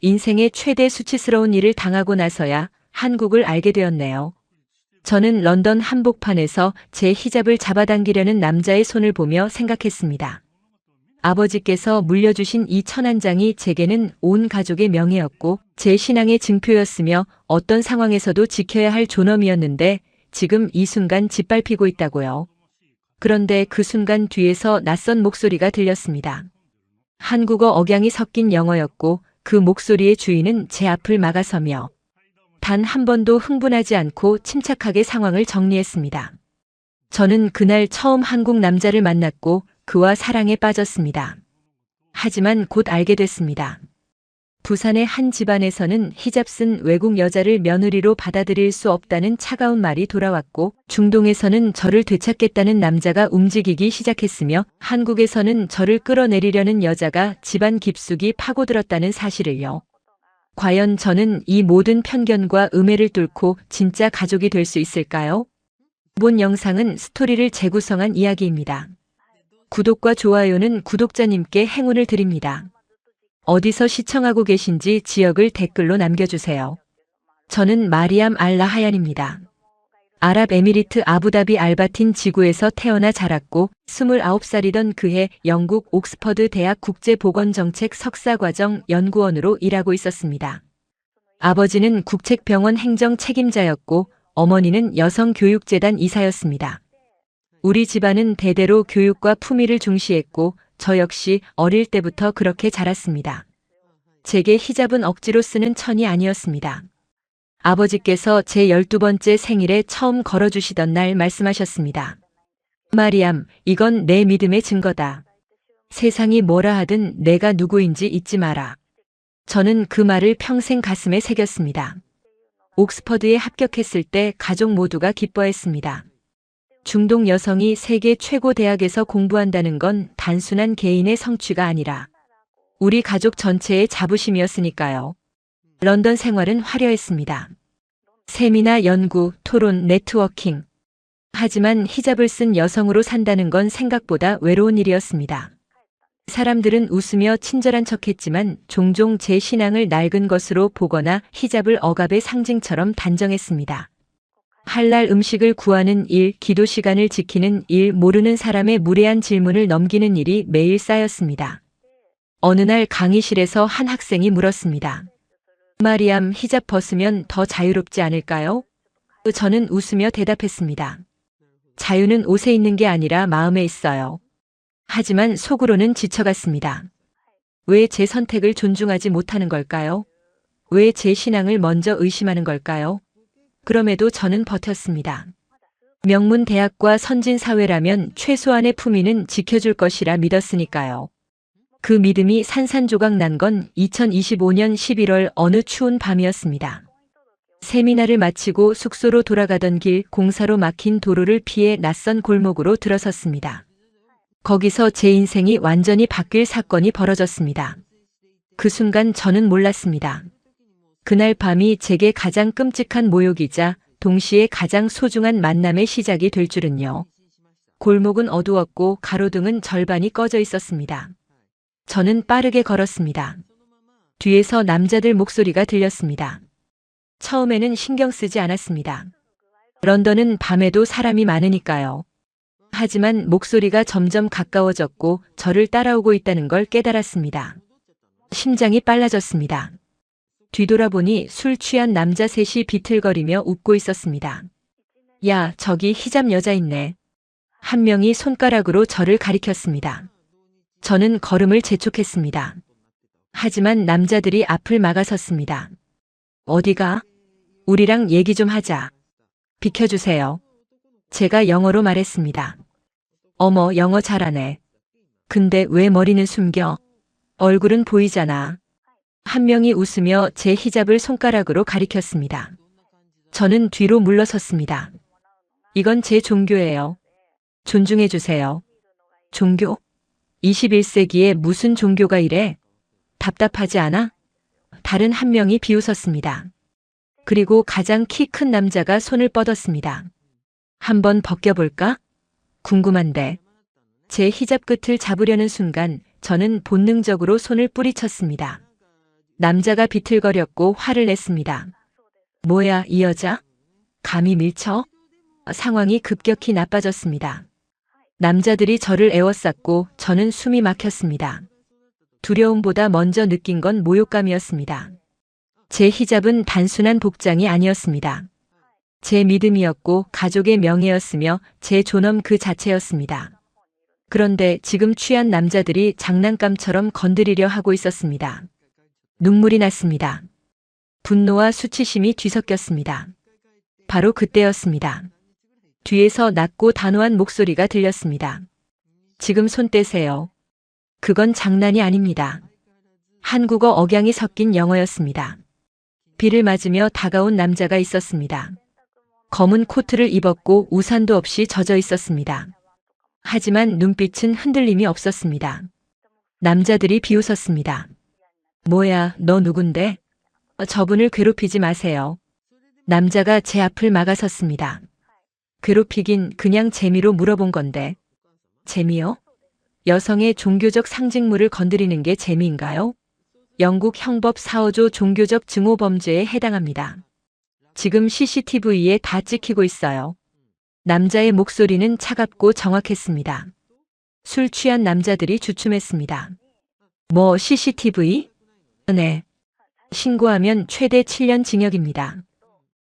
인생의 최대 수치스러운 일을 당하고 나서야 한국을 알게 되었네요. 저는 런던 한복판에서 제 히잡을 잡아당기려는 남자의 손을 보며 생각했습니다. 아버지께서 물려주신 이 천안장이 제게는 온 가족의 명예였고 제 신앙의 증표였으며 어떤 상황에서도 지켜야 할 존엄이었는데 지금 이 순간 짓밟히고 있다고요. 그런데 그 순간 뒤에서 낯선 목소리가 들렸습니다. 한국어 억양이 섞인 영어였고 그 목소리의 주인은 제 앞을 막아서며 단 한 번도 흥분하지 않고 침착하게 상황을 정리했습니다. 저는 그날 처음 한국 남자를 만났고 그와 사랑에 빠졌습니다. 하지만 곧 알게 됐습니다. 부산의 한 집안에서는 히잡 쓴 외국 여자를 며느리로 받아들일 수 없다는 차가운 말이 돌아왔고 중동에서는 저를 되찾겠다는 남자가 움직이기 시작했으며 한국에서는 저를 끌어내리려는 여자가 집안 깊숙이 파고들었다는 사실을요. 과연 저는 이 모든 편견과 음해를 뚫고 진짜 가족이 될 수 있을까요? 본 영상은 스토리를 재구성한 이야기입니다. 구독과 좋아요는 구독자님께 행운을 드립니다. 어디서 시청하고 계신지 지역을 댓글로 남겨주세요. 저는 마리암 알라하얀입니다. 아랍에미리트 아부다비 알바틴 지구에서 태어나 자랐고 29살이던 그해 영국 옥스퍼드 대학 국제보건정책 석사과정 연구원으로 일하고 있었습니다. 아버지는 국책병원 행정 책임자였고 어머니는 여성교육재단 이사였습니다. 우리 집안은 대대로 교육과 품위를 중시했고 저 역시 어릴 때부터 그렇게 자랐습니다. 제게 히잡은 억지로 쓰는 천이 아니었습니다. 아버지께서 제 12번째 생일에 처음 걸어주시던 날 말씀하셨습니다. 마리암, 이건 내 믿음의 증거다. 세상이 뭐라 하든 내가 누구인지 잊지 마라. 저는 그 말을 평생 가슴에 새겼습니다. 옥스퍼드에 합격했을 때 가족 모두가 기뻐했습니다. 중동 여성이 세계 최고 대학에서 공부한다는 건 단순한 개인의 성취가 아니라 우리 가족 전체의 자부심이었으니까요. 런던 생활은 화려했습니다. 세미나, 연구, 토론, 네트워킹. 하지만 히잡을 쓴 여성으로 산다는 건 생각보다 외로운 일이었습니다. 사람들은 웃으며 친절한 척했지만 종종 제 신앙을 낡은 것으로 보거나 히잡을 억압의 상징처럼 단정했습니다. 할랄 음식을 구하는 일, 기도 시간을 지키는 일, 모르는 사람의 무례한 질문을 넘기는 일이 매일 쌓였습니다. 어느 날 강의실에서 한 학생이 물었습니다. 마리암, 히잡 벗으면 더 자유롭지 않을까요? 저는 웃으며 대답했습니다. 자유는 옷에 있는 게 아니라 마음에 있어요. 하지만 속으로는 지쳐갔습니다. 왜 제 선택을 존중하지 못하는 걸까요? 왜 제 신앙을 먼저 의심하는 걸까요? 그럼에도 저는 버텼습니다. 명문 대학과 선진 사회라면 최소한의 품위는 지켜줄 것이라 믿었으니까요. 그 믿음이 산산조각 난 건 2025년 11월 어느 추운 밤이었습니다. 세미나를 마치고 숙소로 돌아가던 길 공사로 막힌 도로를 피해 낯선 골목으로 들어섰습니다. 거기서 제 인생이 완전히 바뀔 사건이 벌어졌습니다. 그 순간 저는 몰랐습니다. 그날 밤이 제게 가장 끔찍한 모욕이자 동시에 가장 소중한 만남의 시작이 될 줄은요. 골목은 어두웠고 가로등은 절반이 꺼져 있었습니다. 저는 빠르게 걸었습니다. 뒤에서 남자들 목소리가 들렸습니다. 처음에는 신경 쓰지 않았습니다. 런던은 밤에도 사람이 많으니까요. 하지만 목소리가 점점 가까워졌고 저를 따라오고 있다는 걸 깨달았습니다. 심장이 빨라졌습니다. 뒤돌아보니 술 취한 남자 셋이 비틀거리며 웃고 있었습니다. 야, 저기 히잡 여자 있네. 한 명이 손가락으로 저를 가리켰습니다. 저는 걸음을 재촉했습니다. 하지만 남자들이 앞을 막아섰습니다. 어디가? 우리랑 얘기 좀 하자. 비켜주세요. 제가 영어로 말했습니다. 어머, 영어 잘하네. 근데 왜 머리는 숨겨? 얼굴은 보이잖아. 한 명이 웃으며 제 히잡을 손가락으로 가리켰습니다. 저는 뒤로 물러섰습니다. 이건 제 종교예요. 존중해 주세요. 종교? 21세기에 무슨 종교가 이래? 답답하지 않아? 다른 한 명이 비웃었습니다. 그리고 가장 키 큰 남자가 손을 뻗었습니다. 한번 벗겨볼까? 궁금한데. 제 히잡 끝을 잡으려는 순간 저는 본능적으로 손을 뿌리쳤습니다. 남자가 비틀거렸고 화를 냈습니다. 뭐야, 이 여자? 감히 밀쳐? 상황이 급격히 나빠졌습니다. 남자들이 저를 에워쌌고 저는 숨이 막혔습니다. 두려움보다 먼저 느낀 건 모욕감이었습니다. 제 히잡은 단순한 복장이 아니었습니다. 제 믿음이었고 가족의 명예였으며 제 존엄 그 자체였습니다. 그런데 지금 취한 남자들이 장난감처럼 건드리려 하고 있었습니다. 눈물이 났습니다. 분노와 수치심이 뒤섞였습니다. 바로 그때였습니다. 뒤에서 낮고 단호한 목소리가 들렸습니다. 지금 손 떼세요. 그건 장난이 아닙니다. 한국어 억양이 섞인 영어였습니다. 비를 맞으며 다가온 남자가 있었습니다. 검은 코트를 입었고 우산도 없이 젖어 있었습니다. 하지만 눈빛은 흔들림이 없었습니다. 남자들이 비웃었습니다. 뭐야, 너 누군데? 저분을 괴롭히지 마세요. 남자가 제 앞을 막아섰습니다. 괴롭히긴 그냥 재미로 물어본 건데. 재미요? 여성의 종교적 상징물을 건드리는 게 재미인가요? 영국 형법 4~5조 종교적 증오 범죄에 해당합니다. 지금 CCTV에 다 찍히고 있어요. 남자의 목소리는 차갑고 정확했습니다. 술 취한 남자들이 주춤했습니다. 뭐 CCTV? 네. 신고하면 최대 7년 징역입니다.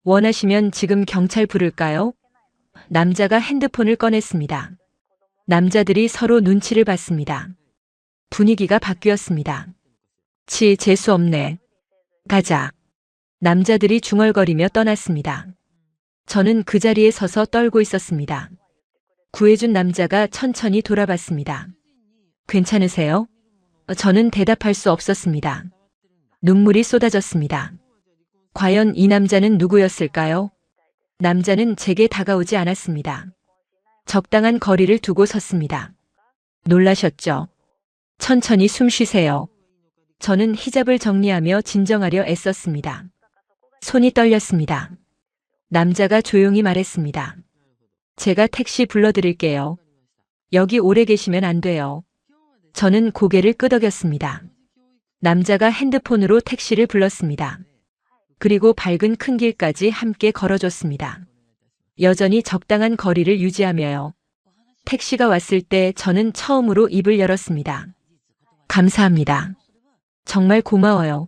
원하시면 지금 경찰 부를까요? 남자가 핸드폰을 꺼냈습니다. 남자들이 서로 눈치를 봤습니다. 분위기가 바뀌었습니다. 재수 없네. 가자. 남자들이 중얼거리며 떠났습니다. 저는 그 자리에 서서 떨고 있었습니다. 구해준 남자가 천천히 돌아봤습니다. 괜찮으세요? 저는 대답할 수 없었습니다. 눈물이 쏟아졌습니다. 과연 이 남자는 누구였을까요? 남자는 제게 다가오지 않았습니다. 적당한 거리를 두고 섰습니다. 놀라셨죠? 천천히 숨 쉬세요. 저는 히잡을 정리하며 진정하려 애썼습니다. 손이 떨렸습니다. 남자가 조용히 말했습니다. 제가 택시 불러드릴게요. 여기 오래 계시면 안 돼요. 저는 고개를 끄덕였습니다. 남자가 핸드폰으로 택시를 불렀습니다. 그리고 밝은 큰 길까지 함께 걸어줬습니다. 여전히 적당한 거리를 유지하며요. 택시가 왔을 때 저는 처음으로 입을 열었습니다. 감사합니다. 정말 고마워요.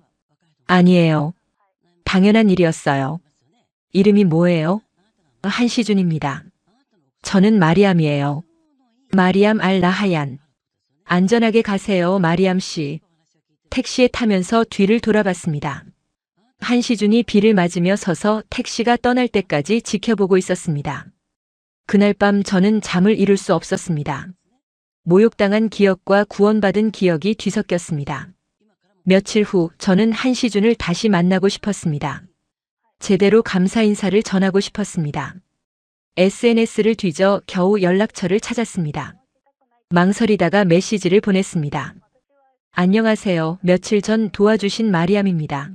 아니에요. 당연한 일이었어요. 이름이 뭐예요? 한시준입니다. 저는 마리암이에요. 마리암 알-나하얀. 안전하게 가세요, 마리암 씨. 택시에 타면서 뒤를 돌아봤습니다. 한시준이 비를 맞으며 서서 택시가 떠날 때까지 지켜보고 있었습니다. 그날 밤 저는 잠을 이룰 수 없었습니다. 모욕당한 기억과 구원받은 기억이 뒤섞였습니다. 며칠 후 저는 한시준을 다시 만나고 싶었습니다. 제대로 감사 인사를 전하고 싶었습니다. SNS를 뒤져 겨우 연락처를 찾았습니다. 망설이다가 메시지를 보냈습니다. 안녕하세요. 며칠 전 도와주신 마리암입니다.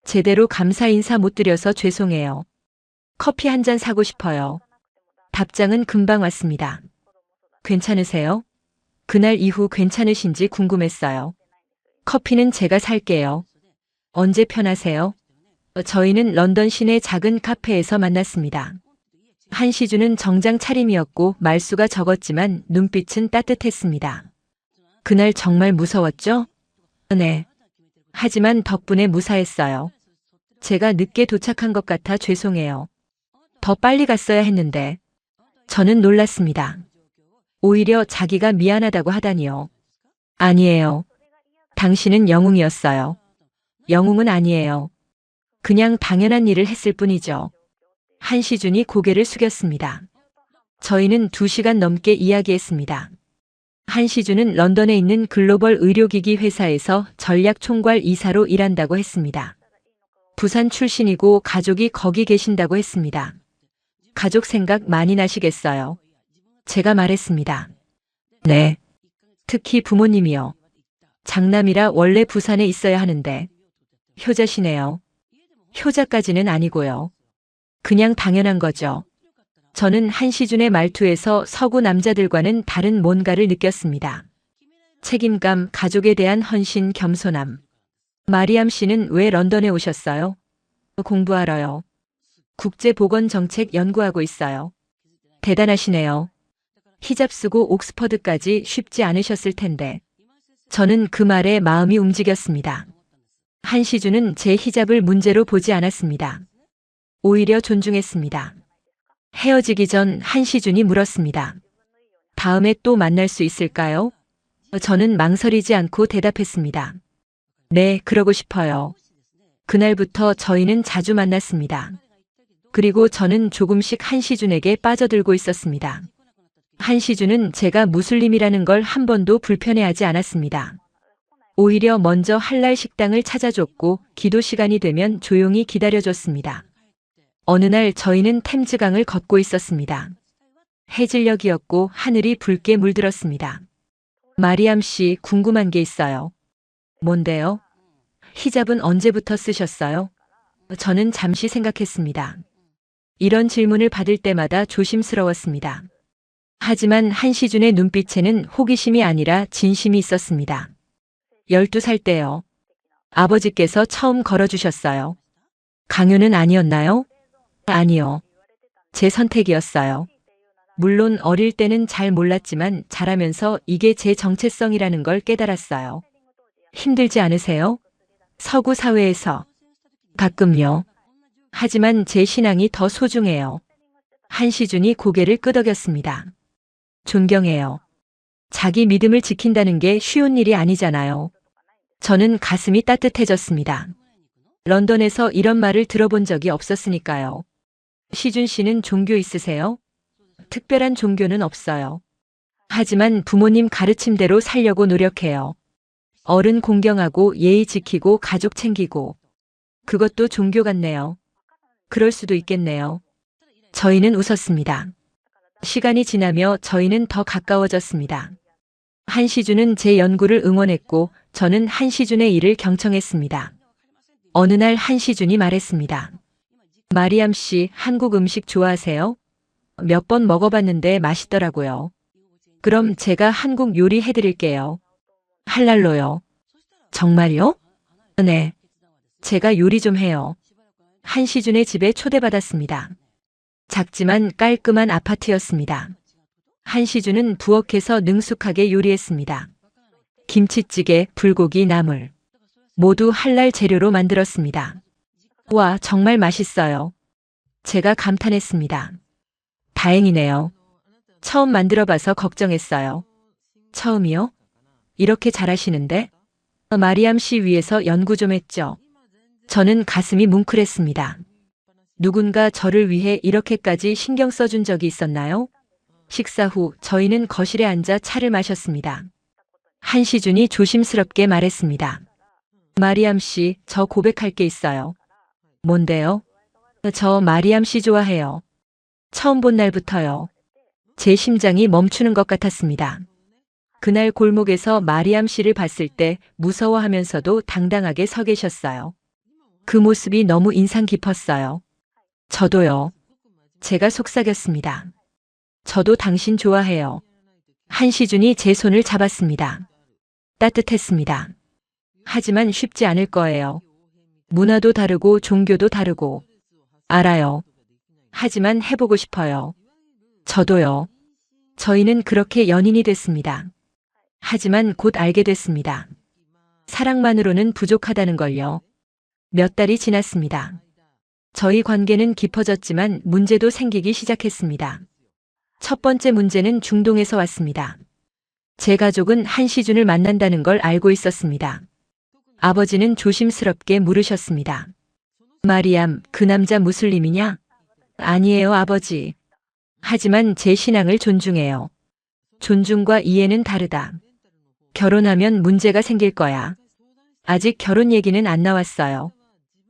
제대로 감사 인사 못 드려서 죄송해요. 커피 한 잔 사고 싶어요. 답장은 금방 왔습니다. 괜찮으세요? 그날 이후 괜찮으신지 궁금했어요. 커피는 제가 살게요. 언제 편하세요? 저희는 런던 시내 작은 카페에서 만났습니다. 한시준은 정장 차림이었고 말수가 적었지만 눈빛은 따뜻했습니다. 그날 정말 무서웠죠? 네. 하지만 덕분에 무사했어요. 제가 늦게 도착한 것 같아 죄송해요. 더 빨리 갔어야 했는데. 저는 놀랐습니다. 오히려 자기가 미안하다고 하다니요. 아니에요. 당신은 영웅이었어요. 영웅은 아니에요. 그냥 당연한 일을 했을 뿐이죠. 한시준이 고개를 숙였습니다. 저희는 2시간 넘게 이야기했습니다. 한시준은 런던에 있는 글로벌 의료기기 회사에서 전략총괄 이사로 일한다고 했습니다. 부산 출신이고 가족이 거기 계신다고 했습니다. 가족 생각 많이 나시겠어요? 제가 말했습니다. 네. 특히 부모님이요. 장남이라 원래 부산에 있어야 하는데. 효자시네요. 효자까지는 아니고요. 그냥 당연한 거죠. 저는 한시준의 말투에서 서구 남자들과는 다른 뭔가를 느꼈습니다. 책임감, 가족에 대한 헌신, 겸손함. 마리암 씨는 왜 런던에 오셨어요? 공부하러요. 국제보건정책 연구하고 있어요. 대단하시네요. 히잡 쓰고 옥스퍼드까지 쉽지 않으셨을 텐데. 저는 그 말에 마음이 움직였습니다. 한시준은 제 히잡을 문제로 보지 않았습니다. 오히려 존중했습니다. 헤어지기 전 한시준이 물었습니다. 다음에 또 만날 수 있을까요? 저는 망설이지 않고 대답했습니다. 네, 그러고 싶어요. 그날부터 저희는 자주 만났습니다. 그리고 저는 조금씩 한시준에게 빠져들고 있었습니다. 한시준은 제가 무슬림이라는 걸 한 번도 불편해하지 않았습니다. 오히려 먼저 할랄 식당을 찾아줬고 기도 시간이 되면 조용히 기다려줬습니다. 어느 날 저희는 템즈강을 걷고 있었습니다. 해질녘이었고 하늘이 붉게 물들었습니다. 마리암 씨, 궁금한 게 있어요. 뭔데요? 히잡은 언제부터 쓰셨어요? 저는 잠시 생각했습니다. 이런 질문을 받을 때마다 조심스러웠습니다. 하지만 한시준의 눈빛에는 호기심이 아니라 진심이 있었습니다. 12살 때요. 아버지께서 처음 걸어주셨어요. 강요는 아니었나요? 아니요. 제 선택이었어요. 물론 어릴 때는 잘 몰랐지만 자라면서 이게 제 정체성이라는 걸 깨달았어요. 힘들지 않으세요? 서구 사회에서. 가끔요. 하지만 제 신앙이 더 소중해요. 한시준이 고개를 끄덕였습니다. 존경해요. 자기 믿음을 지킨다는 게 쉬운 일이 아니잖아요. 저는 가슴이 따뜻해졌습니다. 런던에서 이런 말을 들어본 적이 없었으니까요. 시준 씨는 종교 있으세요? 특별한 종교는 없어요. 하지만 부모님 가르침대로 살려고 노력해요. 어른 공경하고 예의 지키고 가족 챙기고. 그것도 종교 같네요. 그럴 수도 있겠네요. 저희는 웃었습니다. 시간이 지나며 저희는 더 가까워졌습니다. 한시준은 제 연구를 응원했고 저는 한시준의 일을 경청했습니다. 어느 날 한시준이 말했습니다. 마리암 씨, 한국 음식 좋아하세요? 몇 번 먹어봤는데 맛있더라고요. 그럼 제가 한국 요리 해드릴게요. 할랄로요. 정말요? 네. 제가 요리 좀 해요. 한시준의 집에 초대받았습니다. 작지만 깔끔한 아파트였습니다. 한시준은 부엌에서 능숙하게 요리했습니다. 김치찌개, 불고기, 나물. 모두 할랄 재료로 만들었습니다. 와, 정말 맛있어요. 제가 감탄했습니다. 다행이네요. 처음 만들어봐서 걱정했어요. 처음이요? 이렇게 잘하시는데? 마리암 씨 위해서 연구 좀 했죠. 저는 가슴이 뭉클했습니다. 누군가 저를 위해 이렇게까지 신경 써준 적이 있었나요? 식사 후 저희는 거실에 앉아 차를 마셨습니다. 한시준이 조심스럽게 말했습니다. 마리암 씨, 저 고백할 게 있어요. 뭔데요? 저 마리암 씨 좋아해요. 처음 본 날부터요. 제 심장이 멈추는 것 같았습니다. 그날 골목에서 마리암 씨를 봤을 때 무서워하면서도 당당하게 서 계셨어요. 그 모습이 너무 인상 깊었어요. 저도요. 제가 속삭였습니다. 저도 당신 좋아해요. 한시준이 제 손을 잡았습니다. 따뜻했습니다. 하지만 쉽지 않을 거예요. 문화도 다르고 종교도 다르고. 알아요. 하지만 해보고 싶어요. 저도요. 저희는 그렇게 연인이 됐습니다. 하지만 곧 알게 됐습니다. 사랑만으로는 부족하다는 걸요. 몇 달이 지났습니다. 저희 관계는 깊어졌지만 문제도 생기기 시작했습니다. 첫 번째 문제는 중동에서 왔습니다. 제 가족은 한시준을 만난다는 걸 알고 있었습니다. 아버지는 조심스럽게 물으셨습니다. 마리암, 그 남자 무슬림이냐? 아니에요, 아버지. 하지만 제 신앙을 존중해요. 존중과 이해는 다르다. 결혼하면 문제가 생길 거야. 아직 결혼 얘기는 안 나왔어요.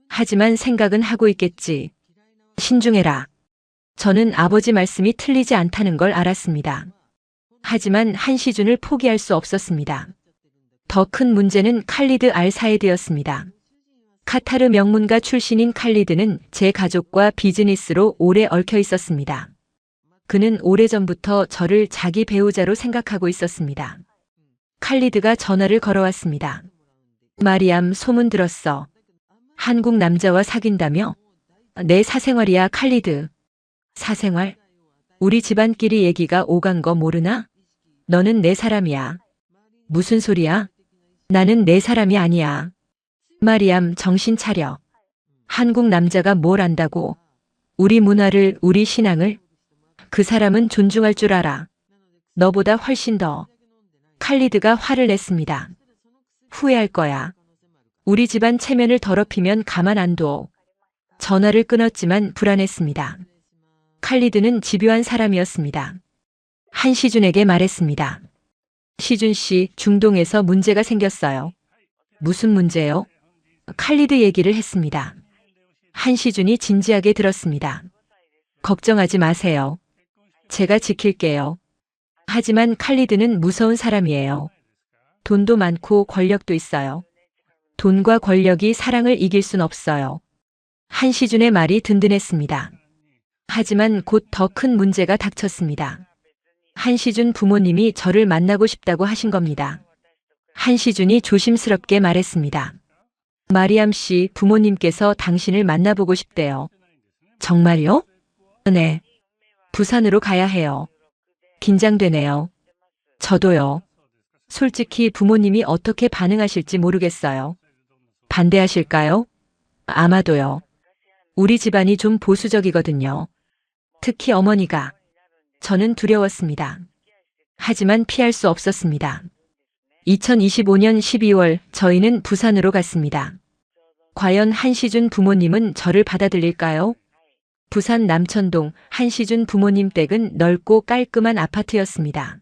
하지만 생각은 하고 있겠지. 신중해라. 저는 아버지 말씀이 틀리지 않다는 걸 알았습니다. 하지만 한시준을 포기할 수 없었습니다. 더 큰 문제는 칼리드 알 사이드였습니다. 카타르 명문가 출신인 칼리드는 제 가족과 비즈니스로 오래 얽혀 있었습니다. 그는 오래전부터 저를 자기 배우자로 생각하고 있었습니다. 칼리드가 전화를 걸어왔습니다. 마리암, 소문 들었어. 한국 남자와 사귄다며? 내 사생활이야, 칼리드. 사생활? 우리 집안끼리 얘기가 오간 거 모르나? 너는 내 사람이야. 무슨 소리야? 나는 내 사람이 아니야. 마리암, 정신 차려. 한국 남자가 뭘 안다고? 우리 문화를, 우리 신앙을? 그 사람은 존중할 줄 알아. 너보다 훨씬 더. 칼리드가 화를 냈습니다. 후회할 거야. 우리 집안 체면을 더럽히면 가만 안 둬. 전화를 끊었지만 불안했습니다. 칼리드는 집요한 사람이었습니다. 한시준에게 말했습니다. 시준 씨, 중동에서 문제가 생겼어요. 무슨 문제요? 칼리드 얘기를 했습니다. 한시준이 진지하게 들었습니다. 걱정하지 마세요. 제가 지킬게요. 하지만 칼리드는 무서운 사람이에요. 돈도 많고 권력도 있어요. 돈과 권력이 사랑을 이길 순 없어요. 한시준의 말이 든든했습니다. 하지만 곧 더 큰 문제가 닥쳤습니다. 한시준 부모님이 저를 만나고 싶다고 하신 겁니다. 한시준이 조심스럽게 말했습니다. 마리암 씨, 부모님께서 당신을 만나보고 싶대요. 정말요? 네. 부산으로 가야 해요. 긴장되네요. 저도요. 솔직히 부모님이 어떻게 반응하실지 모르겠어요. 반대하실까요? 아마도요. 우리 집안이 좀 보수적이거든요. 특히 어머니가. 저는 두려웠습니다. 하지만 피할 수 없었습니다. 2025년 12월 저희는 부산으로 갔습니다. 과연 한시준 부모님은 저를 받아들일까요? 부산 남천동 한시준 부모님 댁은 넓고 깔끔한 아파트였습니다.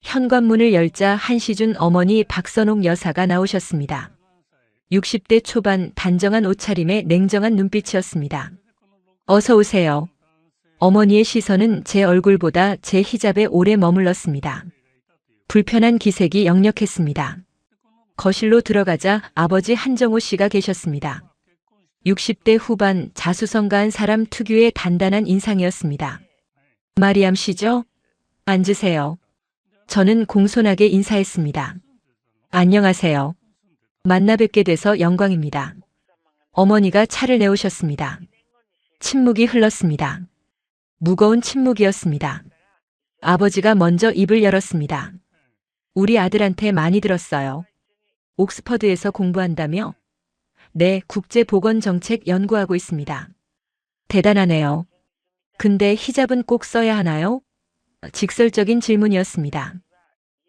현관문을 열자 한시준 어머니 박선옥 여사가 나오셨습니다. 60대 초반 단정한 옷차림에 냉정한 눈빛이었습니다. 어서 오세요. 어머니의 시선은 제 얼굴보다 제 히잡에 오래 머물렀습니다. 불편한 기색이 역력했습니다. 거실로 들어가자 아버지 한정호 씨가 계셨습니다. 60대 후반 자수성가한 사람 특유의 단단한 인상이었습니다. 마리암 씨죠? 앉으세요. 저는 공손하게 인사했습니다. 안녕하세요. 만나 뵙게 돼서 영광입니다. 어머니가 차를 내오셨습니다. 침묵이 흘렀습니다. 무거운 침묵이었습니다. 아버지가 먼저 입을 열었습니다. 우리 아들한테 많이 들었어요. 옥스퍼드에서 공부한다며? 네, 국제보건정책 연구하고 있습니다. 대단하네요. 근데 히잡은 꼭 써야 하나요? 직설적인 질문이었습니다.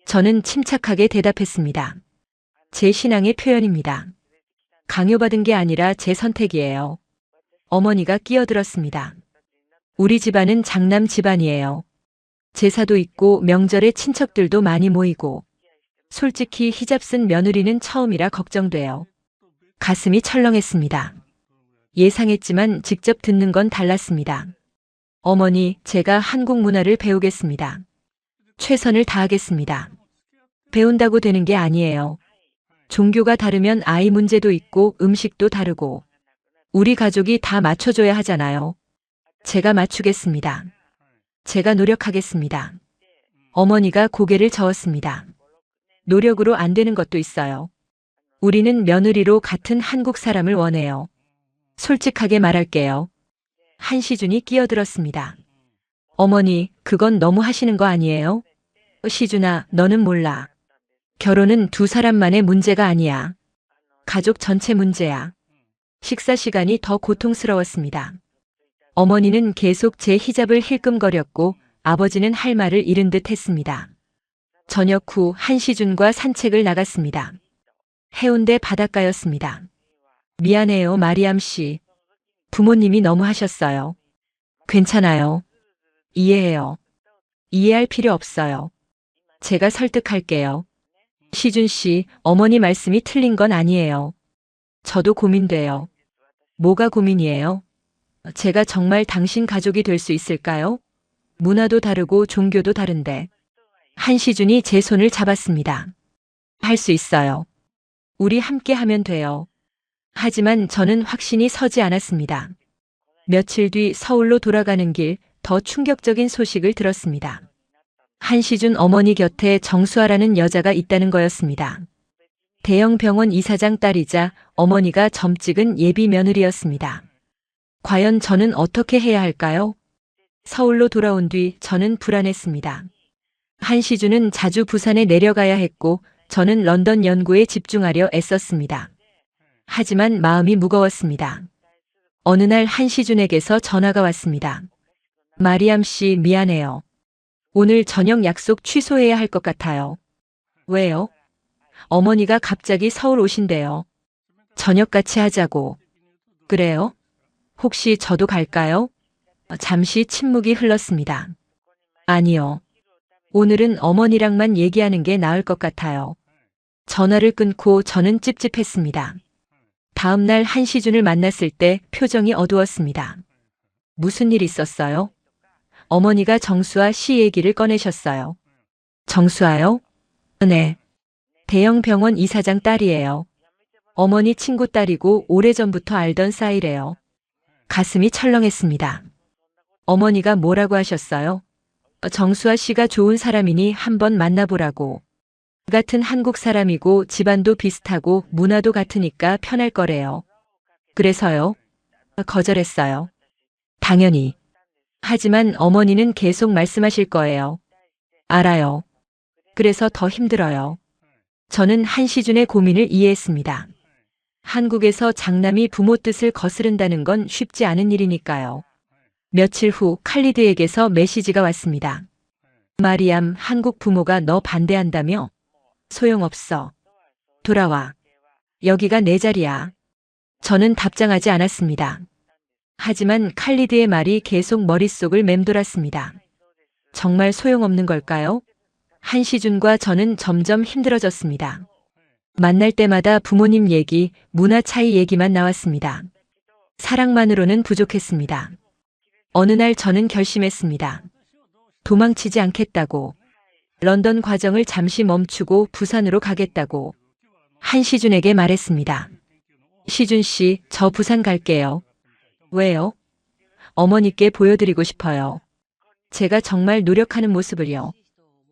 저는 침착하게 대답했습니다. 제 신앙의 표현입니다. 강요받은 게 아니라 제 선택이에요. 어머니가 끼어들었습니다. 우리 집안은 장남 집안이에요. 제사도 있고 명절에 친척들도 많이 모이고. 솔직히 히잡 쓴 며느리는 처음이라 걱정돼요. 가슴이 철렁했습니다. 예상했지만 직접 듣는 건 달랐습니다. 어머니, 제가 한국 문화를 배우겠습니다. 최선을 다하겠습니다. 배운다고 되는 게 아니에요. 종교가 다르면 아이 문제도 있고 음식도 다르고. 우리 가족이 다 맞춰줘야 하잖아요. 제가 맞추겠습니다. 제가 노력하겠습니다. 어머니가 고개를 저었습니다. 노력으로 안 되는 것도 있어요. 우리는 며느리로 같은 한국 사람을 원해요. 솔직하게 말할게요. 한시준이 끼어들었습니다. 어머니, 그건 너무 하시는 거 아니에요? 시준아, 너는 몰라. 결혼은 두 사람만의 문제가 아니야. 가족 전체 문제야. 식사 시간이 더 고통스러웠습니다. 어머니는 계속 제 히잡을 힐끔거렸고 아버지는 할 말을 잃은 듯 했습니다. 저녁 후 한시준과 산책을 나갔습니다. 해운대 바닷가였습니다. 미안해요, 마리암 씨. 부모님이 너무 하셨어요. 괜찮아요. 이해해요. 이해할 필요 없어요. 제가 설득할게요. 시준 씨, 어머니 말씀이 틀린 건 아니에요. 저도 고민돼요. 뭐가 고민이에요? 제가 정말 당신 가족이 될 수 있을까요? 문화도 다르고 종교도 다른데. 한시준이 제 손을 잡았습니다. 할 수 있어요. 우리 함께 하면 돼요. 하지만 저는 확신이 서지 않았습니다. 며칠 뒤 서울로 돌아가는 길 더 충격적인 소식을 들었습니다. 한시준 어머니 곁에 정수아라는 여자가 있다는 거였습니다. 대형 병원 이사장 딸이자 어머니가 점찍은 예비 며느리였습니다. 과연 저는 어떻게 해야 할까요? 서울로 돌아온 뒤 저는 불안했습니다. 한시준은 자주 부산에 내려가야 했고 저는 런던 연구에 집중하려 애썼습니다. 하지만 마음이 무거웠습니다. 어느 날 한시준에게서 전화가 왔습니다. 마리암 씨, 미안해요. 오늘 저녁 약속 취소해야 할 것 같아요. 왜요? 어머니가 갑자기 서울 오신대요. 저녁 같이 하자고. 그래요? 혹시 저도 갈까요? 잠시 침묵이 흘렀습니다. 아니요. 오늘은 어머니랑만 얘기하는 게 나을 것 같아요. 전화를 끊고 저는 찝찝했습니다. 다음 날 한시준을 만났을 때 표정이 어두웠습니다. 무슨 일 있었어요? 어머니가 정수아 씨 얘기를 꺼내셨어요. 정수아요? 네. 대형 병원 이사장 딸이에요. 어머니 친구 딸이고 오래전부터 알던 사이래요. 가슴이 철렁했습니다. 어머니가 뭐라고 하셨어요? 정수아 씨가 좋은 사람이니 한번 만나보라고. 같은 한국 사람이고 집안도 비슷하고 문화도 같으니까 편할 거래요. 그래서요? 거절했어요. 당연히. 하지만 어머니는 계속 말씀하실 거예요. 알아요. 그래서 더 힘들어요. 저는 한시준의 고민을 이해했습니다. 한국에서 장남이 부모 뜻을 거스른다는 건 쉽지 않은 일이니까요. 며칠 후 칼리드에게서 메시지가 왔습니다. 마리암, 한국 부모가 너 반대한다며? 소용없어. 돌아와. 여기가 내 자리야. 저는 답장하지 않았습니다. 하지만 칼리드의 말이 계속 머릿속을 맴돌았습니다. 정말 소용없는 걸까요? 한시준과 저는 점점 힘들어졌습니다. 만날 때마다 부모님 얘기, 문화 차이 얘기만 나왔습니다. 사랑만으로는 부족했습니다. 어느 날 저는 결심했습니다. 도망치지 않겠다고. 런던 과정을 잠시 멈추고 부산으로 가겠다고. 한시준에게 말했습니다. 시준 씨, 저 부산 갈게요. 왜요? 어머니께 보여드리고 싶어요. 제가 정말 노력하는 모습을요.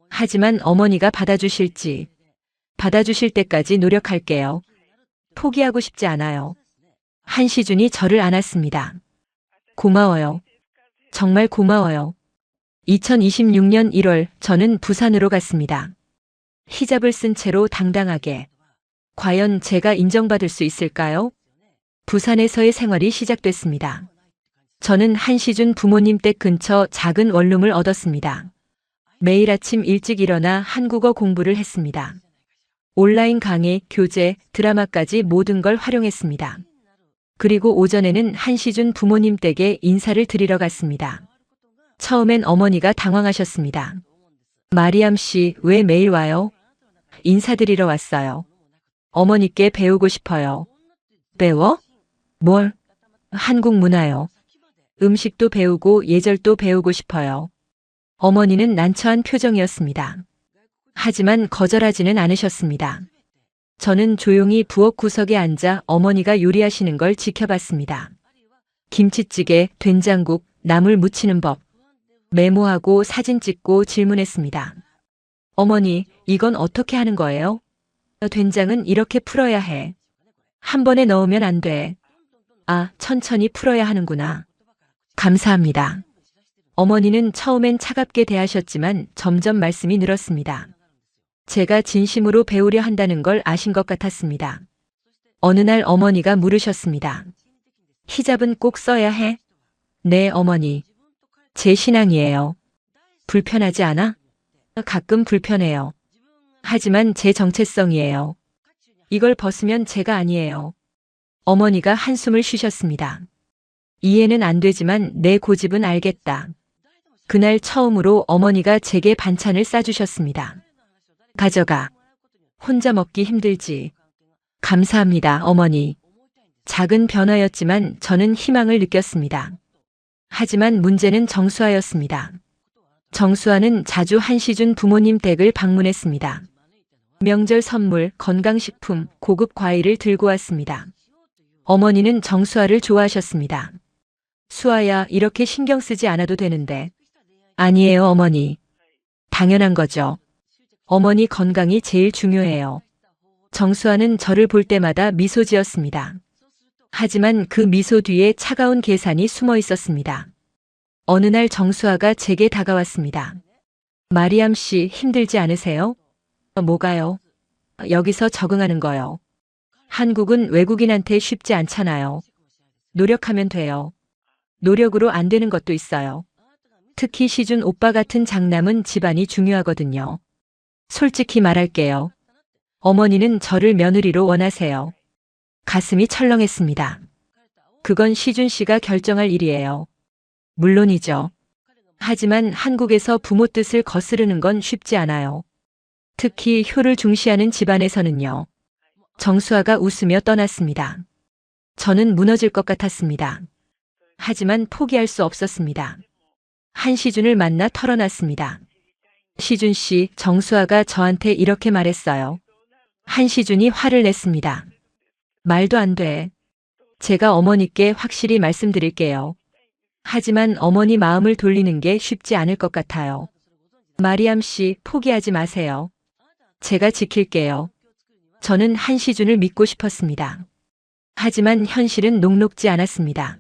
하지만 어머니가 받아주실 때까지 노력할게요. 포기하고 싶지 않아요. 한시준이 저를 안았습니다. 고마워요. 정말 고마워요. 2026년 1월 저는 부산으로 갔습니다. 히잡을 쓴 채로 당당하게. 과연 제가 인정받을 수 있을까요? 부산에서의 생활이 시작됐습니다. 저는 한시준 부모님 댁 근처 작은 원룸을 얻었습니다. 매일 아침 일찍 일어나 한국어 공부를 했습니다. 온라인 강의, 교재, 드라마까지 모든 걸 활용했습니다. 그리고 오전에는 한시준 부모님 댁에 인사를 드리러 갔습니다. 처음엔 어머니가 당황하셨습니다. 마리암 씨, 왜 매일 와요? 인사드리러 왔어요. 어머니께 배우고 싶어요. 배워? 뭘? 한국 문화요. 음식도 배우고 예절도 배우고 싶어요. 어머니는 난처한 표정이었습니다. 하지만 거절하지는 않으셨습니다. 저는 조용히 부엌 구석에 앉아 어머니가 요리하시는 걸 지켜봤습니다. 김치찌개, 된장국, 나물 무치는 법. 메모하고 사진 찍고 질문했습니다. 어머니, 이건 어떻게 하는 거예요? 된장은 이렇게 풀어야 해. 한 번에 넣으면 안 돼. 아, 천천히 풀어야 하는구나. 감사합니다. 어머니는 처음엔 차갑게 대하셨지만 점점 말씀이 늘었습니다. 제가 진심으로 배우려 한다는 걸 아신 것 같았습니다. 어느 날 어머니가 물으셨습니다. 히잡은 꼭 써야 해? 네, 어머니. 제 신앙이에요. 불편하지 않아? 가끔 불편해요. 하지만 제 정체성이에요. 이걸 벗으면 제가 아니에요. 어머니가 한숨을 쉬셨습니다. 이해는 안 되지만 내 고집은 알겠다. 그날 처음으로 어머니가 제게 반찬을 싸주셨습니다. 가져가. 혼자 먹기 힘들지. 감사합니다, 어머니. 작은 변화였지만 저는 희망을 느꼈습니다. 하지만 문제는 정수아였습니다. 정수아는 자주 한시준 부모님 댁을 방문했습니다. 명절 선물, 건강식품, 고급 과일을 들고 왔습니다. 어머니는 정수아를 좋아하셨습니다. 수아야, 이렇게 신경 쓰지 않아도 되는데. 아니에요, 어머니. 당연한 거죠. 어머니 건강이 제일 중요해요. 정수아는 저를 볼 때마다 미소 지었습니다. 하지만 그 미소 뒤에 차가운 계산이 숨어 있었습니다. 어느 날 정수아가 제게 다가왔습니다. 마리암 씨, 힘들지 않으세요? 뭐가요? 여기서 적응하는 거요. 한국은 외국인한테 쉽지 않잖아요. 노력하면 돼요. 노력으로 안 되는 것도 있어요. 특히 시준 오빠 같은 장남은 집안이 중요하거든요. 솔직히 말할게요. 어머니는 저를 며느리로 원하세요. 가슴이 철렁했습니다. 그건 시준 씨가 결정할 일이에요. 물론이죠. 하지만 한국에서 부모 뜻을 거스르는 건 쉽지 않아요. 특히 효를 중시하는 집안에서는요. 정수아가 웃으며 떠났습니다. 저는 무너질 것 같았습니다. 하지만 포기할 수 없었습니다. 한시준을 만나 털어놨습니다. 시준 씨, 정수아가 저한테 이렇게 말했어요. 한시준이 화를 냈습니다. 말도 안 돼. 제가 어머니께 확실히 말씀드릴게요. 하지만 어머니 마음을 돌리는 게 쉽지 않을 것 같아요. 마리암 씨, 포기하지 마세요. 제가 지킬게요. 저는 한시준을 믿고 싶었습니다. 하지만 현실은 녹록지 않았습니다.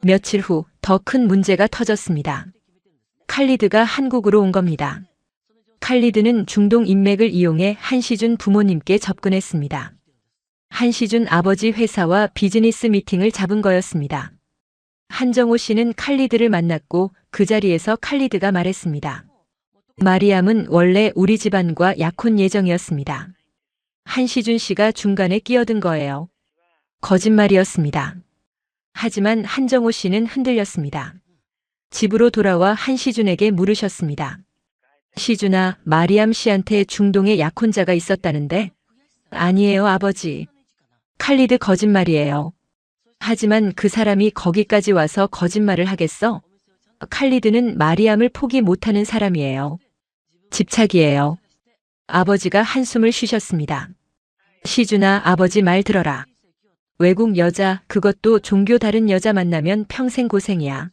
며칠 후 더 큰 문제가 터졌습니다. 칼리드가 한국으로 온 겁니다. 칼리드는 중동 인맥을 이용해 한시준 부모님께 접근했습니다. 한시준 아버지 회사와 비즈니스 미팅을 잡은 거였습니다. 한정호 씨는 칼리드를 만났고 그 자리에서 칼리드가 말했습니다. 마리암은 원래 우리 집안과 약혼 예정이었습니다. 한시준 씨가 중간에 끼어든 거예요. 거짓말이었습니다. 하지만 한정호 씨는 흔들렸습니다. 집으로 돌아와 한시준에게 물으셨습니다. 시준아, 마리암 씨한테 중동에 약혼자가 있었다는데? 아니에요, 아버지. 칼리드 거짓말이에요. 하지만 그 사람이 거기까지 와서 거짓말을 하겠어? 칼리드는 마리암을 포기 못하는 사람이에요. 집착이에요. 아버지가 한숨을 쉬셨습니다. 시준아, 아버지 말 들어라. 외국 여자, 그것도 종교 다른 여자 만나면 평생 고생이야.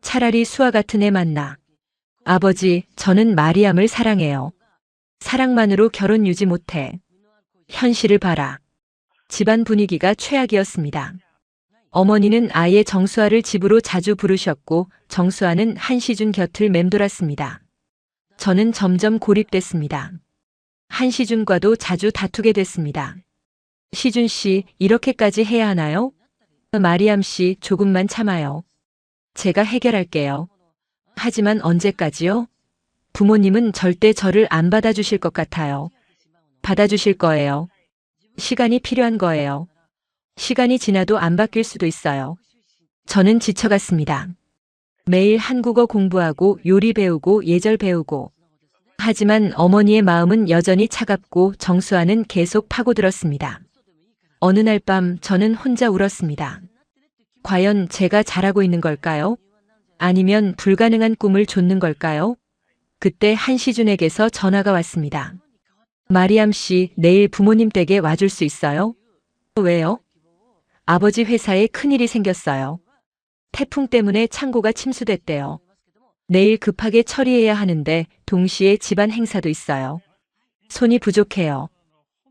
차라리 수아 같은 애 만나. 아버지, 저는 마리암을 사랑해요. 사랑만으로 결혼 유지 못해. 현실을 봐라. 집안 분위기가 최악이었습니다. 어머니는 아예 정수아를 집으로 자주 부르셨고 정수아는 한시준 곁을 맴돌았습니다. 저는 점점 고립됐습니다. 한시준과도 자주 다투게 됐습니다. 시준 씨, 이렇게까지 해야 하나요? 마리암 씨, 조금만 참아요. 제가 해결할게요. 하지만 언제까지요? 부모님은 절대 저를 안 받아주실 것 같아요. 받아주실 거예요. 시간이 필요한 거예요. 시간이 지나도 안 바뀔 수도 있어요. 저는 지쳐갔습니다. 매일 한국어 공부하고 요리 배우고 예절 배우고. 하지만 어머니의 마음은 여전히 차갑고 정수아는 계속 파고들었습니다. 어느 날 밤 저는 혼자 울었습니다. 과연 제가 잘하고 있는 걸까요? 아니면 불가능한 꿈을 좇는 걸까요? 그때 한시준에게서 전화가 왔습니다. 마리암 씨, 내일 부모님 댁에 와줄 수 있어요? 왜요? 아버지 회사에 큰일이 생겼어요. 태풍 때문에 창고가 침수됐대요. 내일 급하게 처리해야 하는데 동시에 집안 행사도 있어요. 손이 부족해요.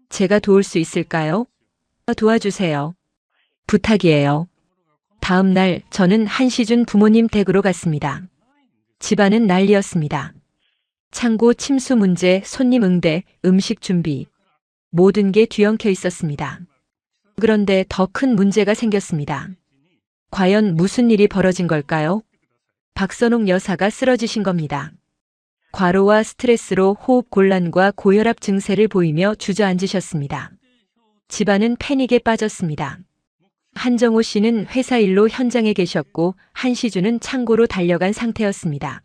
제가 도울 수 있을까요? 도와주세요. 부탁이에요. 다음 날 저는 한시준 부모님 댁으로 갔습니다. 집안은 난리였습니다. 창고 침수 문제, 손님 응대, 음식 준비. 모든 게 뒤엉켜 있었습니다. 그런데 더 큰 문제가 생겼습니다. 과연 무슨 일이 벌어진 걸까요? 박선옥 여사가 쓰러지신 겁니다. 과로와 스트레스로 호흡 곤란과 고혈압 증세를 보이며 주저앉으셨습니다. 집안은 패닉에 빠졌습니다. 한정호 씨는 회사 일로 현장에 계셨고 한시준은 창고로 달려간 상태였습니다.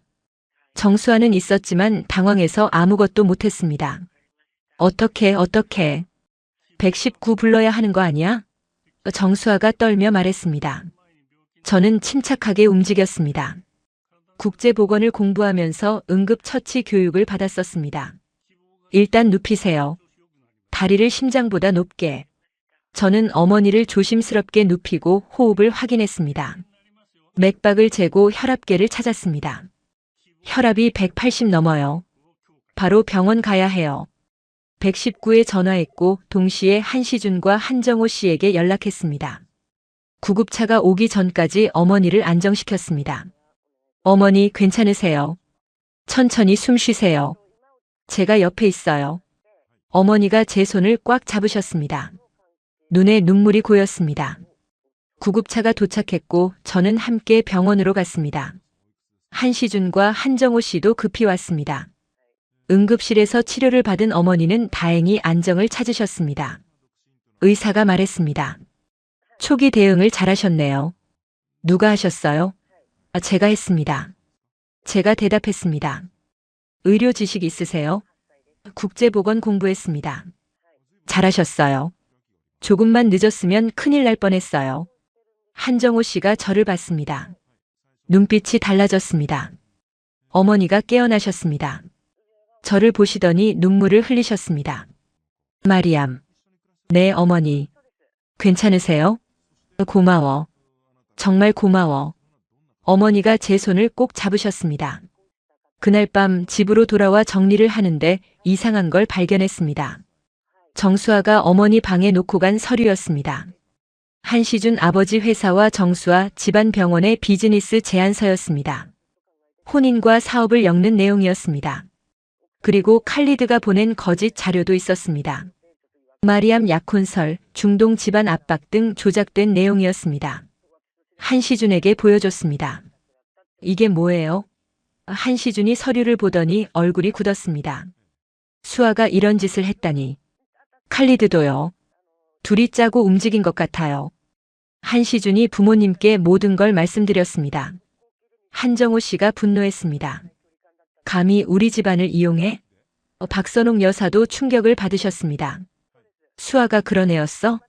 정수아는 있었지만 당황해서 아무것도 못했습니다. 어떻게 119 불러야 하는 거 아니야? 정수아가 떨며 말했습니다. 저는 침착하게 움직였습니다. 국제보건을 공부하면서 응급처치 교육을 받았었습니다. 일단 눕히세요. 다리를 심장보다 높게. 저는 어머니를 조심스럽게 눕히고 호흡을 확인했습니다. 맥박을 재고 혈압계를 찾았습니다. 혈압이 180 넘어요. 바로 병원 가야 해요. 119에 전화했고 동시에 한시준과 한정호 씨에게 연락했습니다. 구급차가 오기 전까지 어머니를 안정시켰습니다. 어머니 괜찮으세요? 천천히 숨 쉬세요. 제가 옆에 있어요. 어머니가 제 손을 꽉 잡으셨습니다. 눈에 눈물이 고였습니다. 구급차가 도착했고 저는 함께 병원으로 갔습니다. 한시준과 한정호 씨도 급히 왔습니다. 응급실에서 치료를 받은 어머니는 다행히 안정을 찾으셨습니다. 의사가 말했습니다. 초기 대응을 잘하셨네요. 누가 하셨어요? 제가 했습니다. 제가 대답했습니다. 의료 지식 있으세요? 국제보건 공부했습니다. 잘하셨어요. 조금만 늦었으면 큰일 날 뻔했어요. 한정호 씨가 저를 봤습니다. 눈빛이 달라졌습니다. 어머니가 깨어나셨습니다. 저를 보시더니 눈물을 흘리셨습니다. 마리암. 네, 어머니. 괜찮으세요? 고마워. 정말 고마워. 어머니가 제 손을 꼭 잡으셨습니다. 그날 밤 집으로 돌아와 정리를 하는데 이상한 걸 발견했습니다. 정수아가 어머니 방에 놓고 간 서류였습니다. 한시준 아버지 회사와 정수아 집안 병원의 비즈니스 제안서였습니다. 혼인과 사업을 엮는 내용이었습니다. 그리고 칼리드가 보낸 거짓 자료도 있었습니다. 마리암 약혼설, 중동 집안 압박 등 조작된 내용이었습니다. 한시준에게 보여줬습니다. 이게 뭐예요? 한시준이 서류를 보더니 얼굴이 굳었습니다. 수아가 이런 짓을 했다니. 칼리드도요. 둘이 짜고 움직인 것 같아요. 한시준이 부모님께 모든 걸 말씀드렸습니다. 한정호 씨가 분노했습니다. 감히 우리 집안을 이용해? 박선옥 여사도 충격을 받으셨습니다. 수아가 그런 애였어?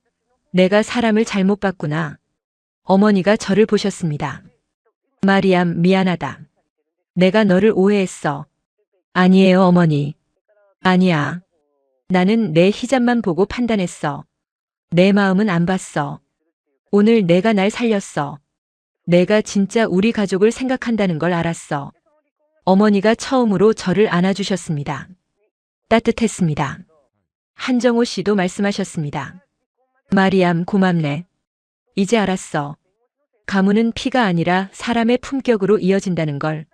내가 사람을 잘못 봤구나. 어머니가 저를 보셨습니다. 마리암, 미안하다. 내가 너를 오해했어. 아니에요, 어머니. 아니야. 나는 내 히잡만 보고 판단했어. 내 마음은 안 봤어. 오늘 내가 날 살렸어. 내가 진짜 우리 가족을 생각한다는 걸 알았어. 어머니가 처음으로 저를 안아주셨습니다. 따뜻했습니다. 한정호 씨도 말씀하셨습니다. 마리암, 고맙네. 이제 알았어. 가문은 피가 아니라 사람의 품격으로 이어진다는 걸.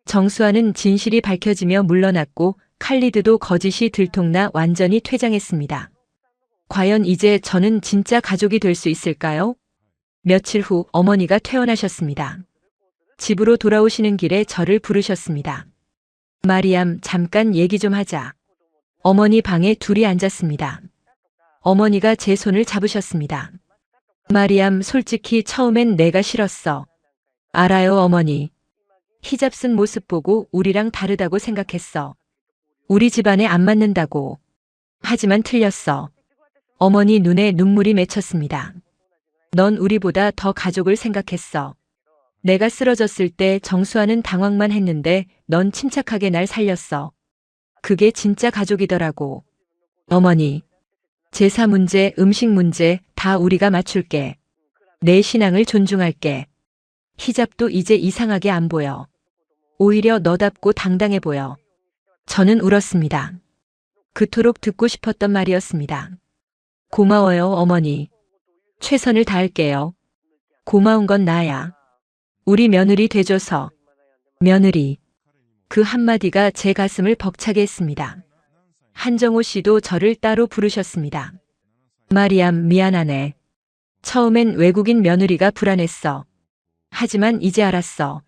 정수아는 진실이 밝혀지며 물러났고 칼리드도 거짓이 들통나 완전히 퇴장했습니다. 과연 이제 저는 진짜 가족이 될 수 있을까요? 며칠 후 어머니가 퇴원하셨습니다. 집으로 돌아오시는 길에 저를 부르셨습니다. 마리암, 잠깐 얘기 좀 하자. 어머니 방에 둘이 앉았습니다. 어머니가 제 손을 잡으셨습니다. 마리암, 솔직히 처음엔 내가 싫었어. 알아요, 어머니. 히잡 쓴 모습 보고 우리랑 다르다고 생각했어. 우리 집안에 안 맞는다고. 하지만 틀렸어. 어머니 눈에 눈물이 맺혔습니다. 넌 우리보다 더 가족을 생각했어. 내가 쓰러졌을 때 정수아는 당황만 했는데 넌 침착하게 날 살렸어. 그게 진짜 가족이더라고. 어머니, 제사 문제, 음식 문제 다 우리가 맞출게. 내 신앙을 존중할게. 히잡도 이제 이상하게 안 보여. 오히려 너답고 당당해 보여. 저는 울었습니다. 그토록 듣고 싶었던 말이었습니다. 고마워요, 어머니. 최선을 다할게요. 고마운 건 나야. 우리 며느리 돼줘서. 며느리. 그 한마디가 제 가슴을 벅차게 했습니다. 한정호 씨도 저를 따로 부르셨습니다. 마리암, 미안하네. 처음엔 외국인 며느리가 불안했어. 하지만 이제 알았어.